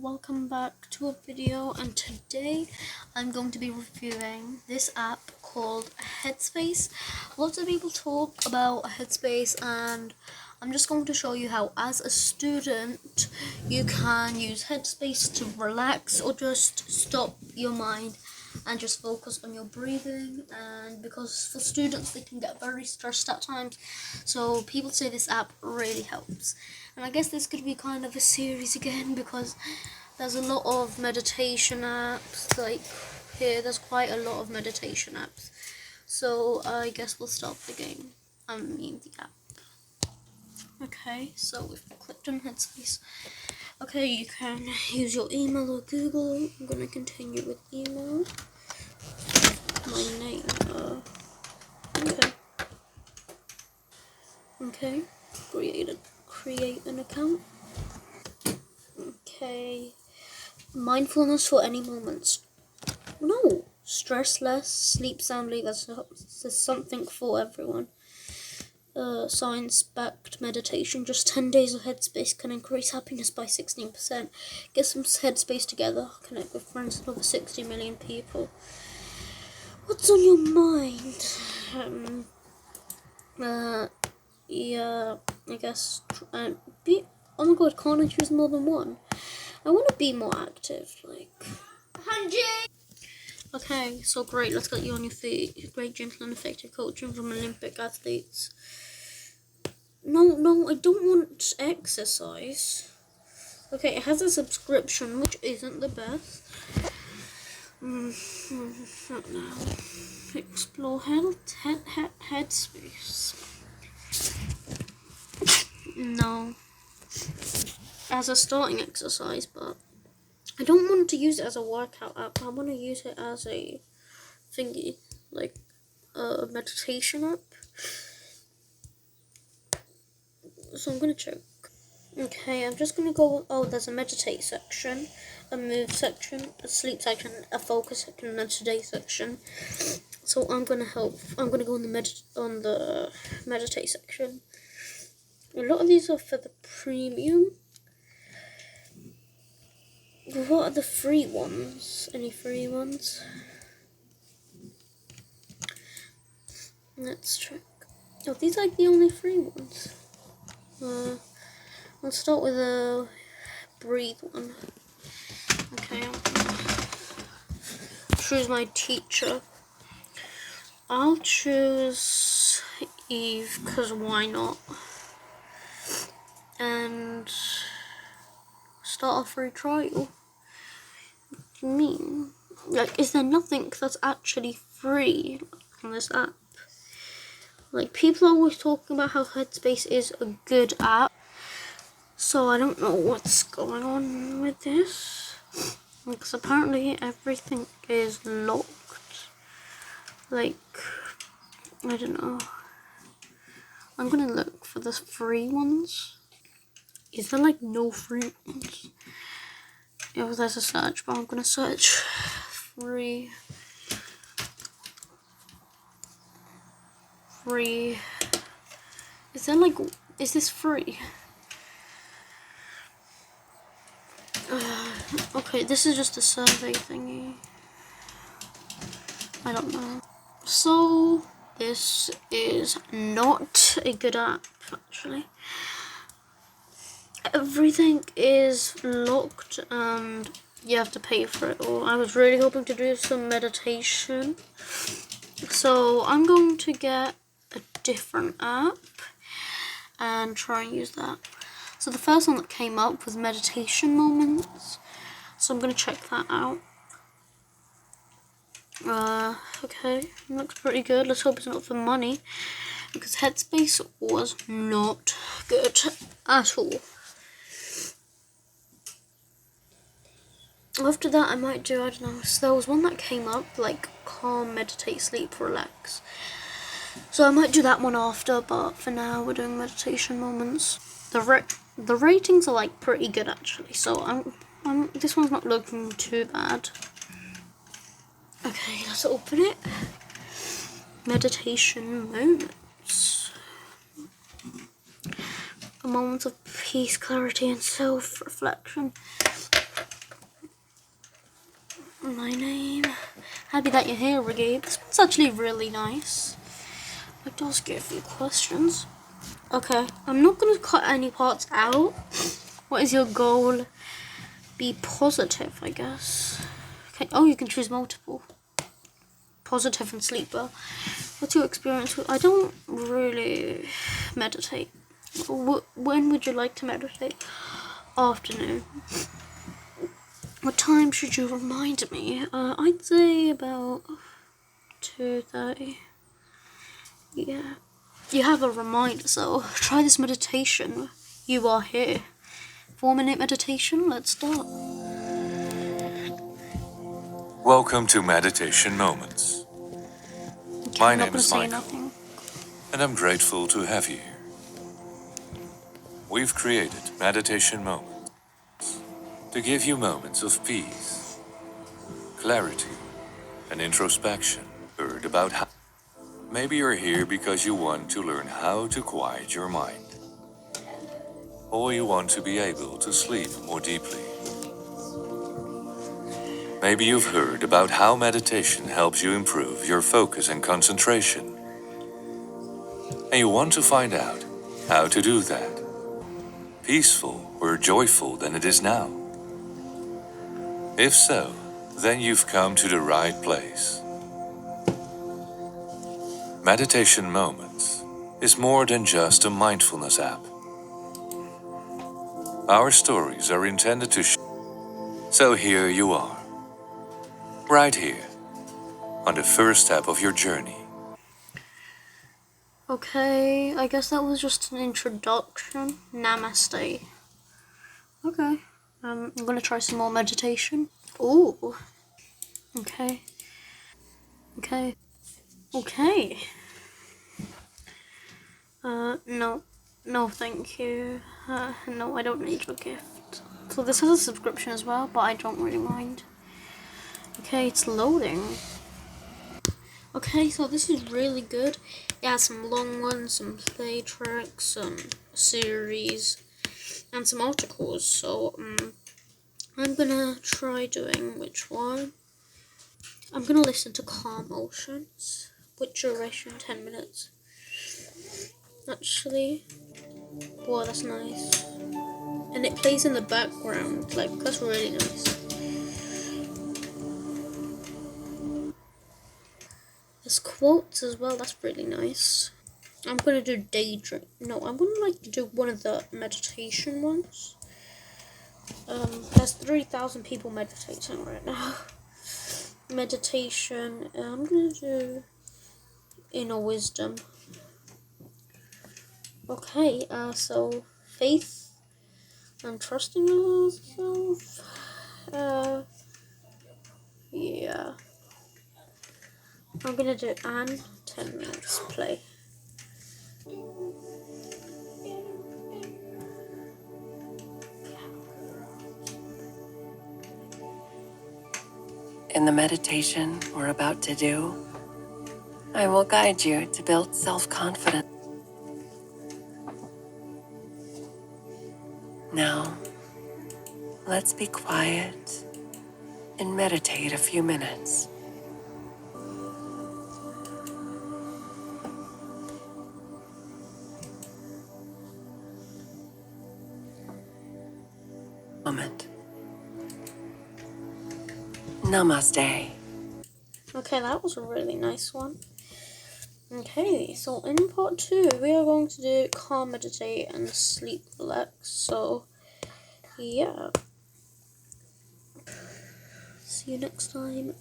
welcome back to a video, and today I'm going to be reviewing this app called Headspace. Lots of people talk about Headspace, and I'm just going to show you how as a student you can use Headspace to relax or just stop your mind and just focus on your breathing. And because for students they can get very stressed at times, so people say this app really helps. And I guess this could be kind of a series again because there's a lot of meditation apps. Like here there's quite a lot of meditation apps, so I guess we'll start the game. The app. Okay, so we've clicked on Headspace. Okay, you can use your email or Google. I'm gonna continue with email. My name. Okay. Create an account. Okay. Mindfulness for any moments. No. Stress less, sleep soundly. That's something for everyone. Science-backed meditation. Just 10 days of Headspace can increase happiness by 16%. Get some Headspace together. Connect with friends of over 60 million people. What's on your mind? Yeah, I guess. Oh my god, can't I choose more than one? I want to be more active, like. 100! Okay, so great, let's get you on your feet. Great, gentle and effective coaching from Olympic athletes. No, I don't want exercise. Okay, it has a subscription, which isn't the best. Not now. Explore Headspace. No. As a starting exercise, but I don't want to use it as a workout app. I want to use it as a thingy, like a meditation app. So I'm gonna check. Okay, I'm just gonna go. Oh, there's a meditate section, a move section, a sleep section, a focus section, and a today section. So I'm gonna go on the meditate section. A lot of these are for the premium. What are the free ones? Any free ones? Let's check. Oh, these are like the only free ones. Let's start with a breathe one. Okay, I'm gonna choose my teacher. I'll choose Eve, because why not? And start a free trial. What do you mean? Like, is there nothing that's actually free on this app? Like, people are always talking about how Headspace is a good app, so I don't know what's going on with this, because apparently everything is locked. Like, I don't know. I'm gonna look for the free ones. Is there like no free ones? Yeah, well, there's a search, but I'm gonna search free. Is there like, is this free? Okay, this is just a survey thingy. I don't know. So this is not a good app, actually. Everything is locked and you have to pay for it all. I was really hoping to do some meditation, so I'm going to get a different app and try and use that. So the first one that came up was meditation moments, so I'm going to check that out. Okay, looks pretty good. Let's hope it's not for money, because Headspace was not good at all. After that, I might do, I don't know. So there was one that came up, like calm, meditate, sleep, relax. So I might do that one after, but for now we're doing meditation moments. The ratings are like pretty good actually, so this one's not looking too bad. Okay, let's open it. Meditation moments. A moment of peace, clarity, and self-reflection. My name. Happy that you're here, Ragheeb. This one's actually really nice. I'd like to ask you a few questions. Okay, I'm not going to cut any parts out. What is your goal? Be positive, I guess. Okay. Oh, you can choose multiple. Positive and sleep well. What's your experience with... I don't really meditate. When would you like to meditate? Afternoon. What time should you remind me? I'd say about 2:30. Yeah. You have a reminder, so try this meditation. You are here. 4-minute meditation. Let's start. Welcome to Meditation Moments. Okay, My I'm not name gonna is say Michael, nothing. and I'm grateful to have you here. We've created Meditation Moments to give you moments of peace, clarity, and introspection. Heard about how. Maybe you're here because you want to learn how to quiet your mind, or you want to be able to sleep more deeply. Maybe you've heard about how meditation helps you improve your focus and concentration, and you want to find out how to do that peaceful or joyful than it is now. If so, then you've come to the right place. Meditation Moments is more than just a mindfulness app. Our stories are intended to So here you are, right here, on the first step of your journey. Okay, I guess that was just an introduction. Namaste. Okay. I'm gonna try some more meditation. Ooh. Okay. Okay. Okay. No. No, thank you. No, I don't need your gift. So this has a subscription as well, but I don't really mind. Okay, it's loading. Okay, so this is really good. It has some long ones, some play tracks, some series, and some articles. So, I'm gonna try doing which one? I'm gonna listen to Calm Oceans, with duration 10 minutes. Actually, wow, that's nice. And it plays in the background, like, that's really nice. There's quotes as well, that's really nice. I'm gonna do daydream. No, I'm gonna like to do one of the meditation ones. There's 3,000 people meditating right now. Meditation. I'm gonna do inner wisdom. Okay. So faith and trusting yourself. Yeah. I'm gonna do Anne. 10 minutes. Play. In the meditation we're about to do, I will guide you to build self-confidence. Now, let's be quiet and meditate a few minutes. Moment. Namaste. Okay, that was a really nice one. Okay, so in part 2, we are going to do calm, meditate, and sleep, relax. So, yeah. See you next time.